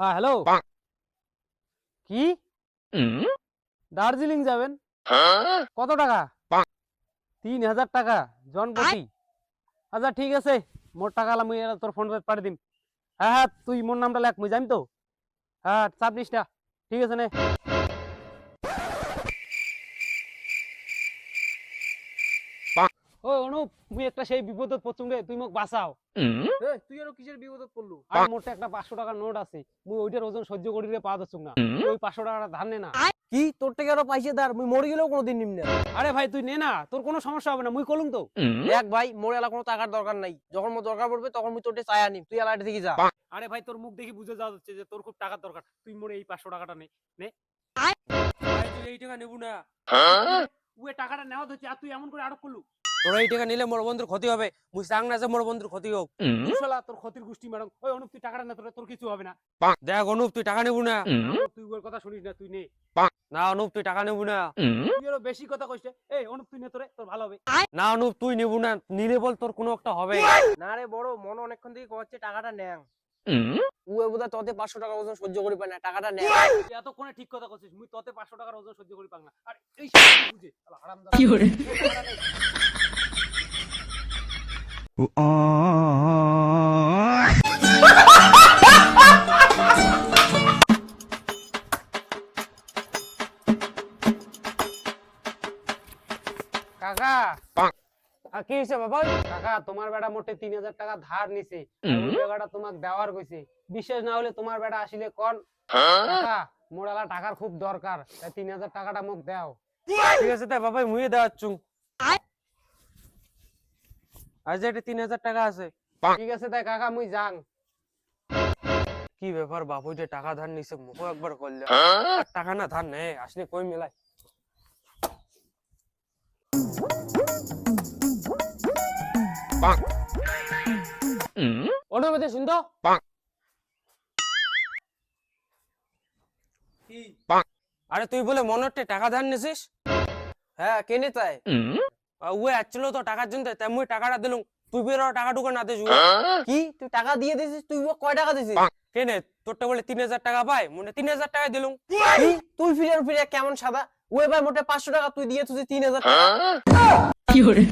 হ্যাঁ হ্যালো। কি দার্জিলিং যাবেন? কত টাকা? 3000 টাকা জনপ্রতি। আচ্ছা ঠিক আছে, মোর টাকা মুই তোর ফোন পে পাঠিয়ে দিম। হ্যাঁ হ্যাঁ, তুই মোর নামটা লেখ, মুই জানি তো। হ্যাঁ চাপ নিস না, ঠিক আছে নে। ও অনুপ, মুই একটা সেই বিপদত পড়ছুম রে, তুই মোক বাঁচাও। তুই আরো কিসের বিপদত পড়লু? আর মোর একটা 500 টাকার নোট আছে, মুই ওইটার ওজন সহ্য করি রে, পা যাচ্ছুম না। তুই ওই 500 টাকাটা ধার নে না। কি তোর থেকে আরো পয়সা ধার? মুই মরে গেলেও কোনোদিন নিম না। আরে ভাই তুই নে না, তোর কোনো সমস্যা হবে না, মুই কলুম তো। দেখ ভাই, মোর এলা কোনো টাকার দরকার নাই। যখন মোর দরকার পড়বে তখন মুই তোরটে চায়া নিম। তুই এলা থেকে যা। আরে ভাই তোর মুখ দেখি বুঝে যাওয়া যাচ্ছে যে তোর খুব টাকার দরকার, তুই মোর এই 500 টাকাটা নে। নে ভাই তুই এই টাকা নেবু না। ওই টাকাটা নেওয়া হচ্ছে, আর তুই এমন করে আটক করলু। তোর এই টাকা নিলে মোর বন্ধুর ক্ষতি হবে। মুই চাং না যে মোর বন্ধুর ক্ষতি হোক। শালা তোর ক্ষতির গোষ্ঠী ম্যাডাম। ওই অনুপ তুই টাকাটা না, তোর কিছু হবে না। দেখ অনুপ, তুই টাকা নেবু না। তুই ওর কথা শুনিস না, তুই নে। না অনুপ, তুই টাকা নেবু না। তুই আরো বেশি কথা কইছিস। এই অনুপ তুই নে, তোর ভালো হবে। না অনুপ, তুই নেবু না। নিলে বল তোর কোনো একটা হবে। না রে বড়, মন অনেকক্ষণ থেকে কচ্ছে টাকাটা নেন। উয়ে বোধহয় তোতে 500 টাকা ওজন সহ্য করি পায় না, টাকাটা নে। তুই এতক্ষণে ঠিক কথা কইছিস, মুই তোতে 500 টাকার ওজন সহ্য করি পাং না। আর এই শালা বুঝে শালা হারামজাদা। কি করে কাকা? আর কি হইছে বাবা? কাকা তোমার বেটা মোটে 3000 টাকা ধার নিছে, ওই টাকাটা তোমাক দেওয়ার কইছে। বিশ্বাস না হলে তোমার বেটা আসলে কোন। কাকা মোর এলা টাকার খুব দরকার, তাই 3000 টাকাটা মোক দাও। ঠিক আছে তাই বাবা, মুই দেওয়াচ্ছু। আজ এটা 3000 টাকা আছে। ঠিক আছে তাই কাকা মুই যাং। কি ব্যাপার বাবু, যে টাকা ধার নিছে মুখ একবার করলে। টাকা না ধার নেই আসলে কই মেলায়। অনুমতি শুনতো। আরে তুই বলে মনটে টাকা ধার নিছিস? হ্যাঁ কেনে তাই? ওই আসছিল তো টাকার জন্য, তাই মুই টাকাটা দিলুম। তুই বেরো টাকা টুকু না দিস। কি তুই টাকা দিয়ে দিছিস? তুই কয় টাকা দিছিস? কেনে তোরটা বলে 3000 টাকা পাই, মনে 3000 টাকা দিলুম। কি তুই ফিরে ফিরে কেমন সাদা? ওই ভাই মোটে 500 টাকা তুই দিয়ে তুই 3000 টাকা। কি করে